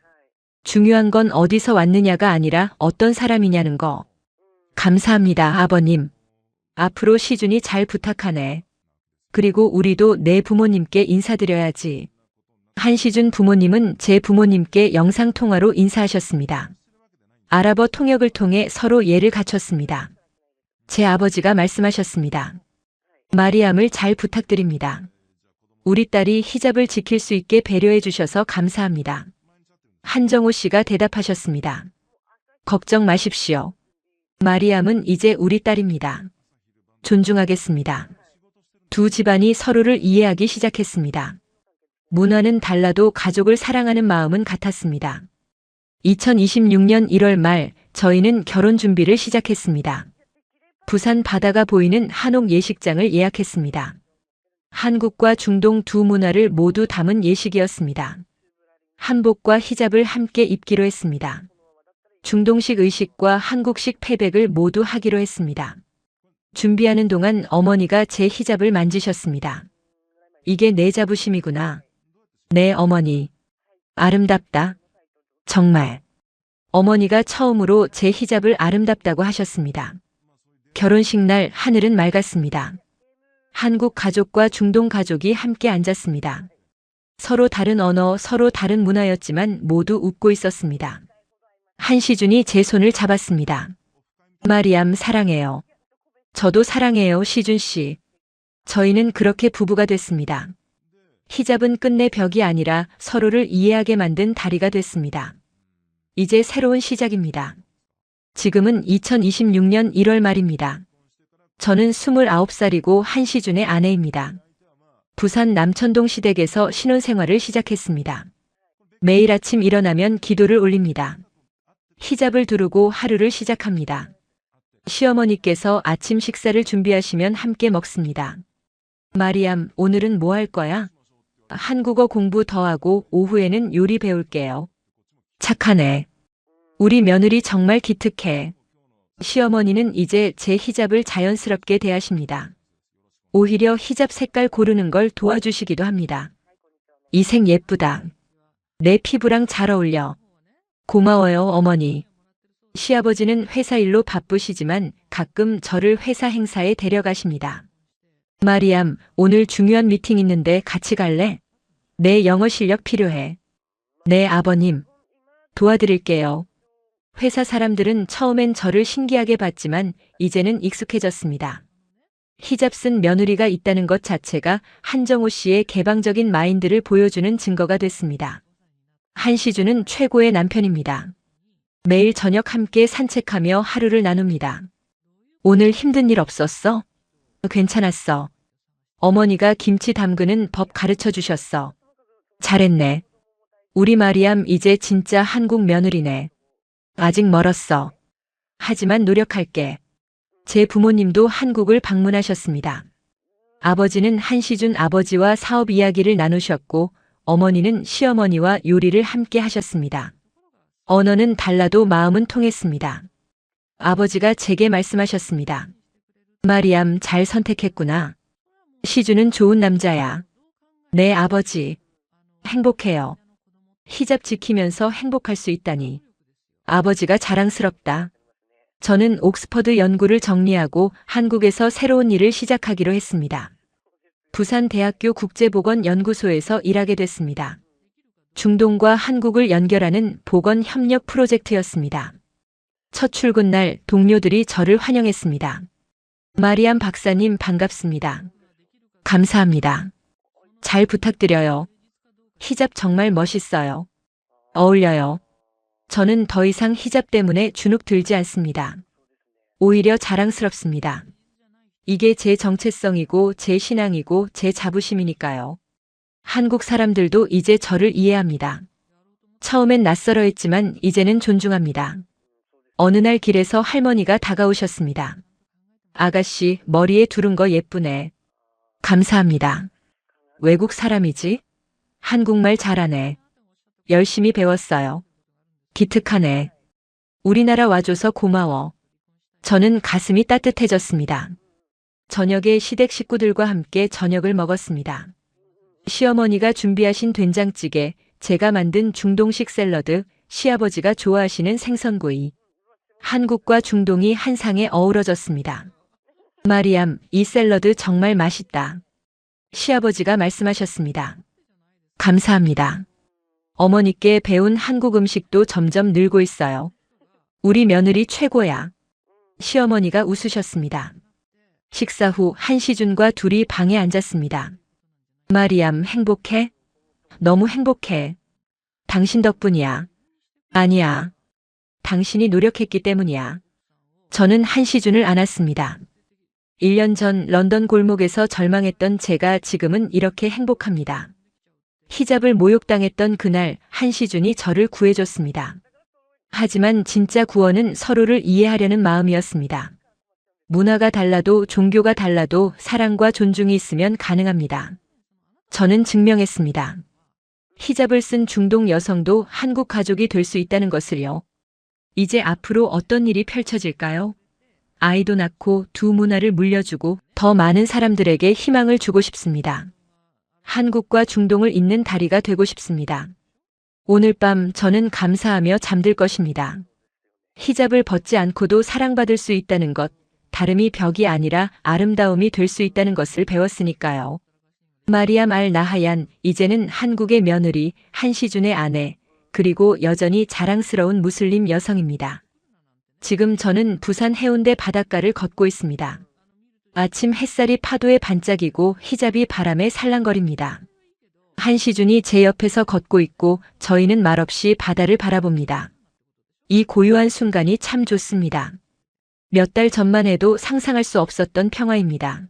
중요한 건 어디서 왔느냐가 아니라 어떤 사람이냐는 거. 감사합니다, 아버님. 앞으로 시준이 잘 부탁하네. 그리고 우리도 내 부모님께 인사드려야지. 한시준 부모님은 제 부모님께 영상통화로 인사하셨습니다. 아랍어 통역을 통해 서로 예를 갖췄습니다. 제 아버지가 말씀하셨습니다. 마리암을 잘 부탁드립니다. 우리 딸이 히잡을 지킬 수 있게 배려해 주셔서 감사합니다. 한정호 씨가 대답하셨습니다. 걱정 마십시오. 마리암은 이제 우리 딸입니다. 존중하겠습니다. 두 집안이 서로를 이해하기 시작했습니다. 문화는 달라도 가족을 사랑하는 마음은 같았습니다. 2026년 1월 말 저희는 결혼 준비를 시작했습니다. 부산 바다가 보이는 한옥 예식장을 예약했습니다. 한국과 중동 두 문화를 모두 담은 예식이었습니다. 한복과 히잡을 함께 입기로 했습니다. 중동식 의식과 한국식 패백을 모두 하기로 했습니다. 준비하는 동안 어머니가 제 히잡을 만지셨습니다. 이게 내 자부심이구나. 네, 어머니. 아름답다. 정말. 어머니가 처음으로 제 히잡을 아름답다고 하셨습니다. 결혼식 날 하늘은 맑았습니다. 한국 가족과 중동 가족이 함께 앉았습니다. 서로 다른 언어, 서로 다른 문화였지만 모두 웃고 있었습니다. 한시준이 제 손을 잡았습니다. 마리암 사랑해요. 저도 사랑해요, 시준 씨. 저희는 그렇게 부부가 됐습니다. 히잡은 끝내 벽이 아니라 서로를 이해하게 만든 다리가 됐습니다. 이제 새로운 시작입니다. 지금은 2026년 1월 말입니다. 저는 29살이고 한시준의 아내입니다. 부산 남천동 시댁에서 신혼생활을 시작했습니다. 매일 아침 일어나면 기도를 올립니다. 히잡을 두르고 하루를 시작합니다. 시어머니께서 아침 식사를 준비하시면 함께 먹습니다. 마리암, 오늘은 뭐 할 거야? 한국어 공부 더 하고 오후에는 요리 배울게요. 착하네. 우리 며느리 정말 기특해. 시어머니는 이제 제 히잡을 자연스럽게 대하십니다. 오히려 히잡 색깔 고르는 걸 도와주시기도 합니다. 이 색 예쁘다. 내 피부랑 잘 어울려. 고마워요, 어머니. 시아버지는 회사 일로 바쁘시지만 가끔 저를 회사 행사에 데려가십니다. 마리암, 오늘 중요한 미팅 있는데 같이 갈래? 내 영어 실력 필요해. 네, 아버님. 도와드릴게요. 회사 사람들은 처음엔 저를 신기하게 봤지만 이제는 익숙해졌습니다. 히잡 쓴 며느리가 있다는 것 자체가 한정호 씨의 개방적인 마인드를 보여주는 증거가 됐습니다. 한시준은 최고의 남편입니다. 매일 저녁 함께 산책하며 하루를 나눕니다. 오늘 힘든 일 없었어? 괜찮았어. 어머니가 김치 담그는 법 가르쳐 주셨어. 잘했네. 우리 마리암 이제 진짜 한국 며느리네. 아직 멀었어. 하지만 노력할게. 제 부모님도 한국을 방문하셨습니다. 아버지는 한시준 아버지와 사업 이야기를 나누셨고 어머니는 시어머니와 요리를 함께 하셨습니다. 언어는 달라도 마음은 통했습니다. 아버지가 제게 말씀하셨습니다. 마리암 잘 선택했구나. 시준은 좋은 남자야. 네, 아버지. 행복해요. 히잡 지키면서 행복할 수 있다니. 아버지가 자랑스럽다. 저는 옥스퍼드 연구를 정리하고 한국에서 새로운 일을 시작하기로 했습니다. 부산대학교 국제보건연구소에서 일하게 됐습니다. 중동과 한국을 연결하는 보건 협력 프로젝트였습니다. 첫 출근 날 동료들이 저를 환영했습니다. 마리암 박사님 반갑습니다. 감사합니다. 잘 부탁드려요. 히잡 정말 멋있어요. 어울려요. 저는 더 이상 히잡 때문에 주눅 들지 않습니다. 오히려 자랑스럽습니다. 이게 제 정체성이고 제 신앙이고 제 자부심이니까요. 한국 사람들도 이제 저를 이해합니다. 처음엔 낯설어 했지만 이제는 존중합니다. 어느 날 길에서 할머니가 다가오셨습니다. 아가씨, 머리에 두른 거 예쁘네. 감사합니다. 외국 사람이지? 한국말 잘하네. 열심히 배웠어요. 기특하네. 우리나라 와줘서 고마워. 저는 가슴이 따뜻해졌습니다. 저녁에 시댁 식구들과 함께 저녁을 먹었습니다. 시어머니가 준비하신 된장찌개, 제가 만든 중동식 샐러드, 시아버지가 좋아하시는 생선구이. 한국과 중동이 한 상에 어우러졌습니다. 마리암, 이 샐러드 정말 맛있다. 시아버지가 말씀하셨습니다. 감사합니다. 어머니께 배운 한국 음식도 점점 늘고 있어요. 우리 며느리 최고야. 시어머니가 웃으셨습니다. 식사 후 한시준과 둘이 방에 앉았습니다. 마리암, 행복해? 너무 행복해. 당신 덕분이야. 아니야. 당신이 노력했기 때문이야. 저는 한시준을 안았습니다. 1년 전 런던 골목에서 절망했던 제가 지금은 이렇게 행복합니다. 히잡을 모욕당했던 그날 한시준이 저를 구해줬습니다. 하지만 진짜 구원은 서로를 이해하려는 마음이었습니다. 문화가 달라도 종교가 달라도 사랑과 존중이 있으면 가능합니다. 저는 증명했습니다. 히잡을 쓴 중동 여성도 한국 가족이 될 수 있다는 것을요. 이제 앞으로 어떤 일이 펼쳐질까요? 아이도 낳고 두 문화를 물려주고 더 많은 사람들에게 희망을 주고 싶습니다. 한국과 중동을 잇는 다리가 되고 싶습니다. 오늘 밤 저는 감사하며 잠들 것입니다. 히잡을 벗지 않고도 사랑받을 수 있다는 것, 다름이 벽이 아니라 아름다움이 될 수 있다는 것을 배웠으니까요. 마리암 알 나하얀, 이제는 한국의 며느리, 한시준의 아내, 그리고 여전히 자랑스러운 무슬림 여성입니다. 지금 저는 부산 해운대 바닷가를 걷고 있습니다. 아침 햇살이 파도에 반짝이고 히잡이 바람에 살랑거립니다. 한시준이 제 옆에서 걷고 있고 저희는 말없이 바다를 바라봅니다. 이 고요한 순간이 참 좋습니다. 몇 달 전만 해도 상상할 수 없었던 평화입니다.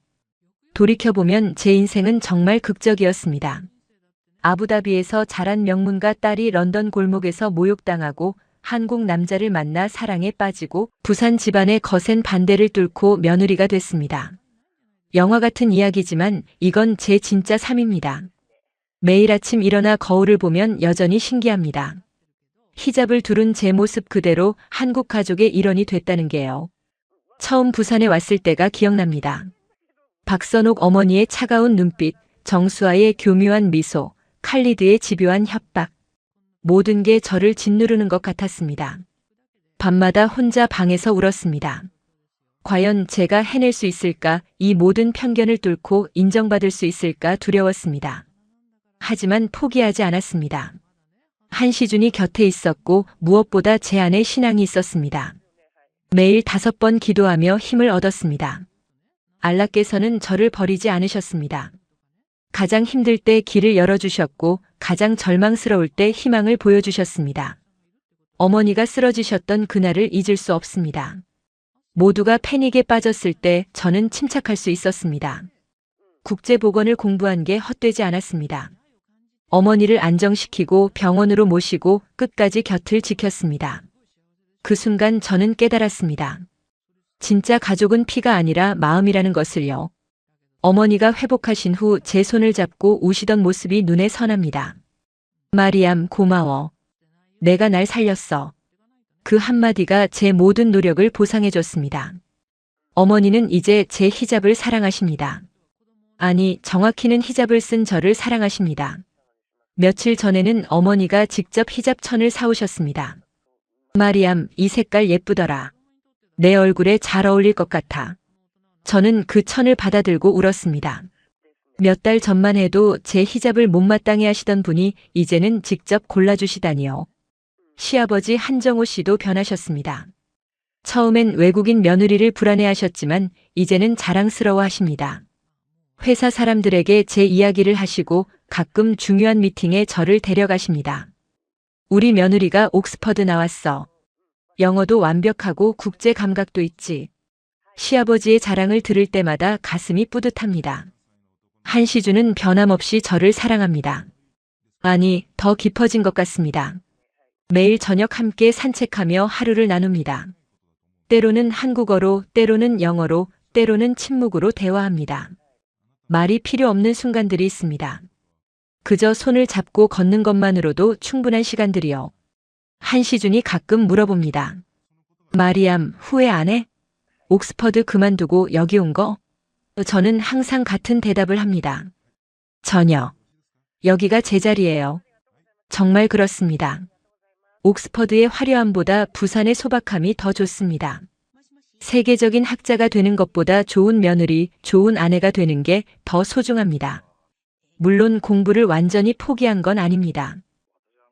돌이켜보면 제 인생은 정말 극적이었습니다. 아부다비에서 자란 명문가 딸이 런던 골목에서 모욕당하고 한국 남자를 만나 사랑에 빠지고 부산 집안의 거센 반대를 뚫고 며느리가 됐습니다. 영화 같은 이야기지만 이건 제 진짜 삶입니다. 매일 아침 일어나 거울을 보면 여전히 신기합니다. 히잡을 두른 제 모습 그대로 한국 가족의 일원이 됐다는 게요. 처음 부산에 왔을 때가 기억납니다. 박선옥 어머니의 차가운 눈빛, 정수아의 교묘한 미소, 칼리드의 집요한 협박. 모든 게 저를 짓누르는 것 같았습니다. 밤마다 혼자 방에서 울었습니다. 과연 제가 해낼 수 있을까, 이 모든 편견을 뚫고 인정받을 수 있을까 두려웠습니다. 하지만 포기하지 않았습니다. 한시준이 곁에 있었고 무엇보다 제 안에 신앙이 있었습니다. 매일 5번 기도하며 힘을 얻었습니다. 알라께서는 저를 버리지 않으셨습니다. 가장 힘들 때 길을 열어주셨고 가장 절망스러울 때 희망을 보여주셨습니다. 어머니가 쓰러지셨던 그날을 잊을 수 없습니다. 모두가 패닉에 빠졌을 때 저는 침착할 수 있었습니다. 국제보건을 공부한 게 헛되지 않았습니다. 어머니를 안정시키고 병원으로 모시고 끝까지 곁을 지켰습니다. 그 순간 저는 깨달았습니다. 진짜 가족은 피가 아니라 마음이라는 것을요. 어머니가 회복하신 후 제 손을 잡고 우시던 모습이 눈에 선합니다. 마리암, 고마워. 내가 날 살렸어. 그 한마디가 제 모든 노력을 보상해줬습니다. 어머니는 이제 제 히잡을 사랑하십니다. 아니, 정확히는 히잡을 쓴 저를 사랑하십니다. 며칠 전에는 어머니가 직접 히잡 천을 사오셨습니다. 마리암, 이 색깔 예쁘더라. 내 얼굴에 잘 어울릴 것 같아. 저는 그 천을 받아들고 울었습니다. 몇 달 전만 해도 제 히잡을 못마땅해 하시던 분이 이제는 직접 골라주시다니요. 시아버지 한정호 씨도 변하셨습니다. 처음엔 외국인 며느리를 불안해하셨지만 이제는 자랑스러워 하십니다. 회사 사람들에게 제 이야기를 하시고 가끔 중요한 미팅에 저를 데려가십니다. 우리 며느리가 옥스퍼드 나왔어. 영어도 완벽하고 국제 감각도 있지. 시아버지의 자랑을 들을 때마다 가슴이 뿌듯합니다. 한시준은 변함없이 저를 사랑합니다. 아니, 더 깊어진 것 같습니다. 매일 저녁 함께 산책하며 하루를 나눕니다. 때로는 한국어로, 때로는 영어로, 때로는 침묵으로 대화합니다. 말이 필요 없는 순간들이 있습니다. 그저 손을 잡고 걷는 것만으로도 충분한 시간들이요. 한시준이 가끔 물어봅니다. 마리암, 후회 안 해? 옥스퍼드 그만두고 여기 온 거? 저는 항상 같은 대답을 합니다. 전혀. 여기가 제 자리예요. 정말 그렇습니다. 옥스퍼드의 화려함보다 부산의 소박함이 더 좋습니다. 세계적인 학자가 되는 것보다 좋은 며느리, 좋은 아내가 되는 게 더 소중합니다. 물론 공부를 완전히 포기한 건 아닙니다.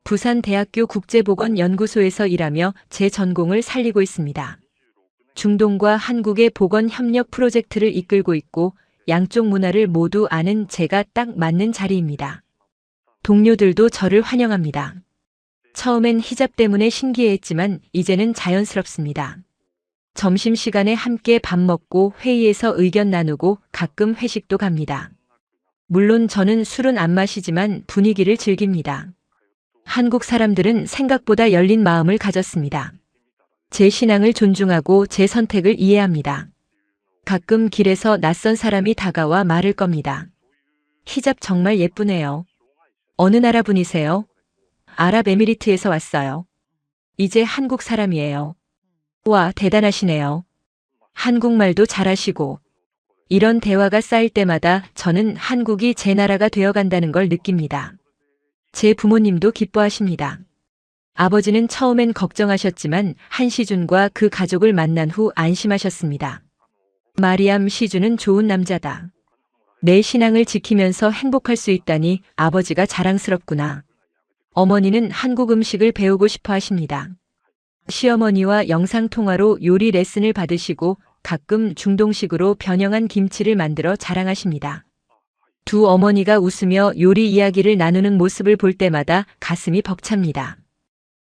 부산대학교 국제보건연구소에서 일하며 제 전공을 살리고 있습니다. 중동과 한국의 보건 협력 프로젝트를 이끌고 있고 양쪽 문화를 모두 아는 제가 딱 맞는 자리입니다. 동료들도 저를 환영합니다. 처음엔 히잡 때문에 신기해했지만 이제는 자연스럽습니다. 점심시간에 함께 밥 먹고 회의에서 의견 나누고 가끔 회식도 갑니다. 물론 저는 술은 안 마시지만 분위기를 즐깁니다. 한국 사람들은 생각보다 열린 마음을 가졌습니다. 제 신앙을 존중하고 제 선택을 이해합니다. 가끔 길에서 낯선 사람이 다가와 말을 겁니다. 히잡 정말 예쁘네요. 어느 나라 분이세요? 아랍에미리트에서 왔어요. 이제 한국 사람이에요. 와, 대단하시네요. 한국말도 잘하시고. 이런 대화가 쌓일 때마다 저는 한국이 제 나라가 되어간다는 걸 느낍니다. 제 부모님도 기뻐하십니다. 아버지는 처음엔 걱정하셨지만 한시준과 그 가족을 만난 후 안심하셨습니다. 마리암, 시준은 좋은 남자다. 내 신앙을 지키면서 행복할 수 있다니 아버지가 자랑스럽구나. 어머니는 한국 음식을 배우고 싶어 하십니다. 시어머니와 영상통화로 요리 레슨을 받으시고 가끔 중동식으로 변형한 김치를 만들어 자랑하십니다. 두 어머니가 웃으며 요리 이야기를 나누는 모습을 볼 때마다 가슴이 벅찹니다.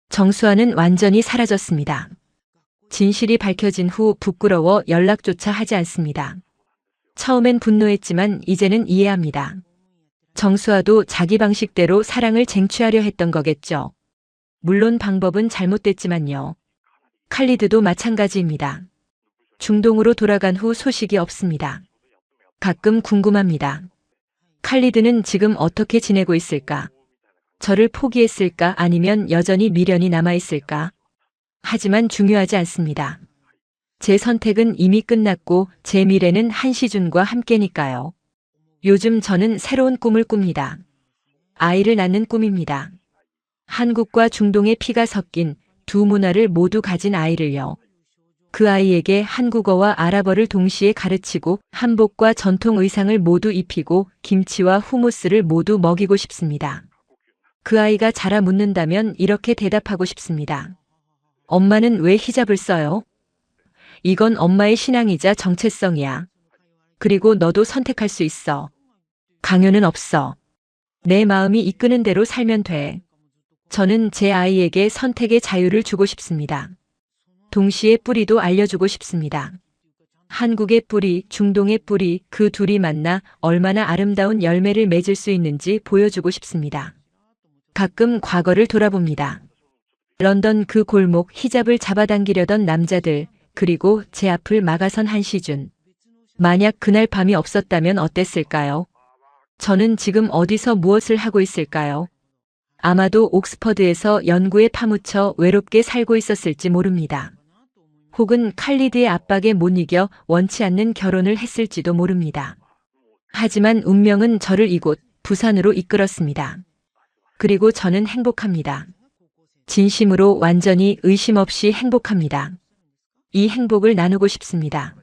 정수아는 완전히 사라졌습니다. 진실이 밝혀진 후 부끄러워 연락조차 하지 않습니다. 처음엔 분노했지만 이제는 이해합니다. 정수아도 자기 방식대로 사랑을 쟁취하려 했던 거겠죠. 물론 방법은 잘못됐지만요. 칼리드도 마찬가지입니다. 중동으로 돌아간 후 소식이 없습니다. 가끔 궁금합니다. 칼리드는 지금 어떻게 지내고 있을까? 저를 포기했을까 아니면 여전히 미련이 남아있을까? 하지만 중요하지 않습니다. 제 선택은 이미 끝났고 제 미래는 한시준과 함께니까요. 요즘 저는 새로운 꿈을 꿉니다. 아이를 낳는 꿈입니다. 한국과 중동의 피가 섞인 두 문화를 모두 가진 아이를요. 그 아이에게 한국어와 아랍어를 동시에 가르치고 한복과 전통 의상을 모두 입히고 김치와 후무스를 모두 먹이고 싶습니다. 그 아이가 자라 묻는다면 이렇게 대답하고 싶습니다. 엄마는 왜 히잡을 써요? 이건 엄마의 신앙이자 정체성이야. 그리고 너도 선택할 수 있어. 강요는 없어. 내 마음이 이끄는 대로 살면 돼. 저는 제 아이에게 선택의 자유를 주고 싶습니다. 동시에 뿌리도 알려주고 싶습니다. 한국의 뿌리, 중동의 뿌리, 그 둘이 만나 얼마나 아름다운 열매를 맺을 수 있는지 보여주고 싶습니다. 가끔 과거를 돌아봅니다. 런던 그 골목 히잡을 잡아당기려던 남자들, 그리고 제 앞을 막아선 한시준. 만약 그날 밤이 없었다면 어땠을까요? 저는 지금 어디서 무엇을 하고 있을까요? 아마도 옥스퍼드에서 연구에 파묻혀 외롭게 살고 있었을지 모릅니다. 혹은 칼리드의 압박에 못 이겨 원치 않는 결혼을 했을지도 모릅니다. 하지만 운명은 저를 이곳 부산으로 이끌었습니다. 그리고 저는 행복합니다. 진심으로 완전히 의심 없이 행복합니다. 이 행복을 나누고 싶습니다.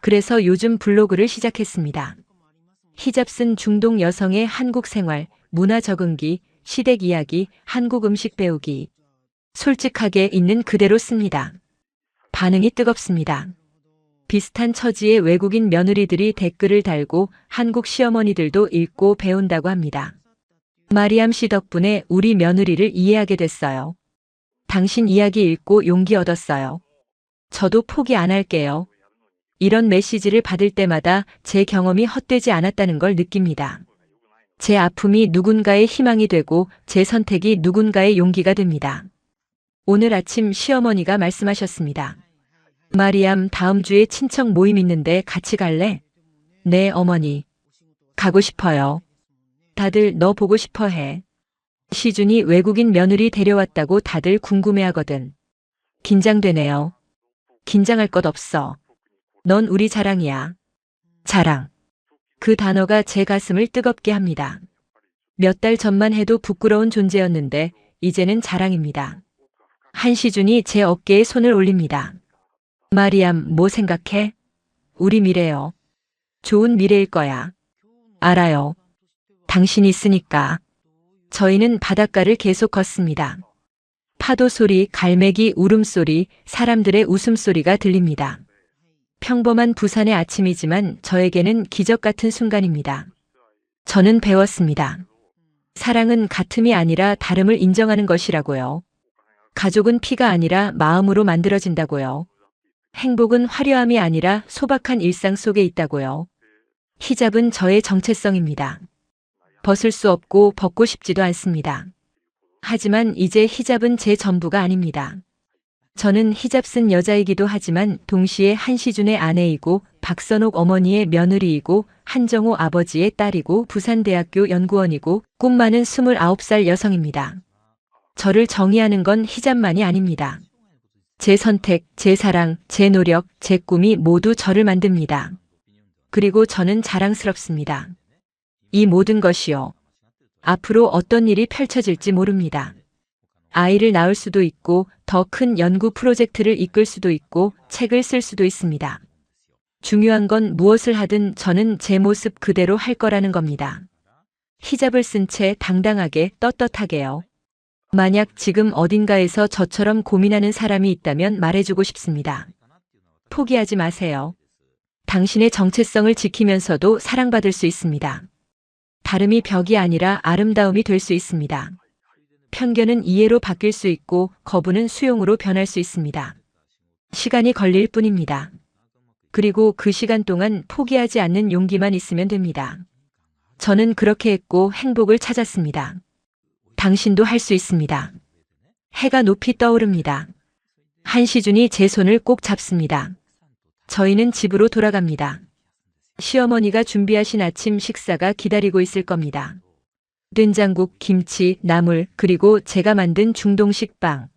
그래서 요즘 블로그를 시작했습니다. 히잡 쓴 중동 여성의 한국 생활, 문화 적응기, 시댁 이야기, 한국 음식 배우기. 솔직하게 있는 그대로 씁니다. 반응이 뜨겁습니다. 비슷한 처지의 외국인 며느리들이 댓글을 달고 한국 시어머니들도 읽고 배운다고 합니다. 마리암 씨 덕분에 우리 며느리를 이해하게 됐어요. 당신 이야기 읽고 용기 얻었어요. 저도 포기 안 할게요. 이런 메시지를 받을 때마다 제 경험이 헛되지 않았다는 걸 느낍니다. 제 아픔이 누군가의 희망이 되고 제 선택이 누군가의 용기가 됩니다. 오늘 아침 시어머니가 말씀하셨습니다. 마리암, 다음 주에 친척 모임 있는데 같이 갈래? 네, 어머니. 가고 싶어요. 다들 너 보고 싶어 해. 시준이 외국인 며느리 데려왔다고 다들 궁금해하거든. 긴장되네요. 긴장할 것 없어. 넌 우리 자랑이야. 자랑. 그 단어가 제 가슴을 뜨겁게 합니다. 몇 달 전만 해도 부끄러운 존재였는데 이제는 자랑입니다. 한시준이 제 어깨에 손을 올립니다. 마리암, 뭐 생각해? 우리 미래요. 좋은 미래일 거야. 알아요. 당신이 있으니까. 저희는 바닷가를 계속 걷습니다. 파도 소리, 갈매기 울음소리, 사람들의 웃음소리가 들립니다. 평범한 부산의 아침이지만 저에게는 기적 같은 순간입니다. 저는 배웠습니다. 사랑은 같음이 아니라 다름을 인정하는 것이라고요. 가족은 피가 아니라 마음으로 만들어진다고요. 행복은 화려함이 아니라 소박한 일상 속에 있다고요. 히잡은 저의 정체성입니다. 벗을 수 없고 벗고 싶지도 않습니다. 하지만 이제 히잡은 제 전부가 아닙니다. 저는 히잡 쓴 여자이기도 하지만 동시에 한시준의 아내이고 박선옥 어머니의 며느리이고 한정호 아버지의 딸이고 부산대학교 연구원이고 꿈 많은 29살 여성입니다. 저를 정의하는 건 히잡만이 아닙니다. 제 선택, 제 사랑, 제 노력, 제 꿈이 모두 저를 만듭니다. 그리고 저는 자랑스럽습니다. 이 모든 것이요. 앞으로 어떤 일이 펼쳐질지 모릅니다. 아이를 낳을 수도 있고 더 큰 연구 프로젝트를 이끌 수도 있고 책을 쓸 수도 있습니다. 중요한 건 무엇을 하든 저는 제 모습 그대로 할 거라는 겁니다. 히잡을 쓴 채 당당하게 떳떳하게요. 만약 지금 어딘가에서 저처럼 고민하는 사람이 있다면 말해주고 싶습니다. 포기하지 마세요. 당신의 정체성을 지키면서도 사랑받을 수 있습니다. 다름이 벽이 아니라 아름다움이 될 수 있습니다. 편견은 이해로 바뀔 수 있고 거부는 수용으로 변할 수 있습니다. 시간이 걸릴 뿐입니다. 그리고 그 시간 동안 포기하지 않는 용기만 있으면 됩니다. 저는 그렇게 했고 행복을 찾았습니다. 당신도 할 수 있습니다. 해가 높이 떠오릅니다. 한시준이 제 손을 꼭 잡습니다. 저희는 집으로 돌아갑니다. 시어머니가 준비하신 아침 식사가 기다리고 있을 겁니다. 된장국, 김치, 나물, 그리고 제가 만든 중동식 빵.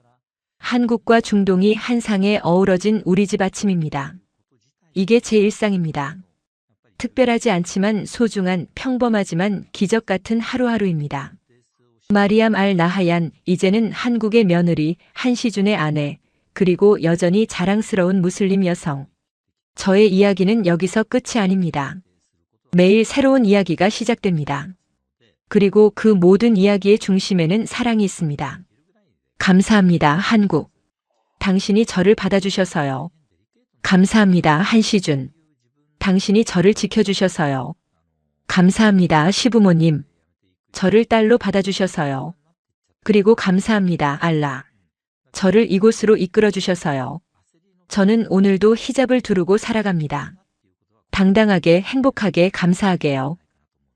한국과 중동이 한 상에 어우러진 우리 집 아침입니다. 이게 제 일상입니다. 특별하지 않지만 소중한 평범하지만 기적 같은 하루하루입니다. 마리암 알 나하얀, 이제는 한국의 며느리, 한시준의 아내, 그리고 여전히 자랑스러운 무슬림 여성. 저의 이야기는 여기서 끝이 아닙니다. 매일 새로운 이야기가 시작됩니다. 그리고 그 모든 이야기의 중심에는 사랑이 있습니다. 감사합니다, 한국. 당신이 저를 받아주셔서요. 감사합니다, 한시준. 당신이 저를 지켜주셔서요. 감사합니다, 시부모님. 저를 딸로 받아주셔서요. 그리고 감사합니다, 알라. 저를 이곳으로 이끌어주셔서요. 저는 오늘도 히잡을 두르고 살아갑니다. 당당하게 행복하게 감사하게요.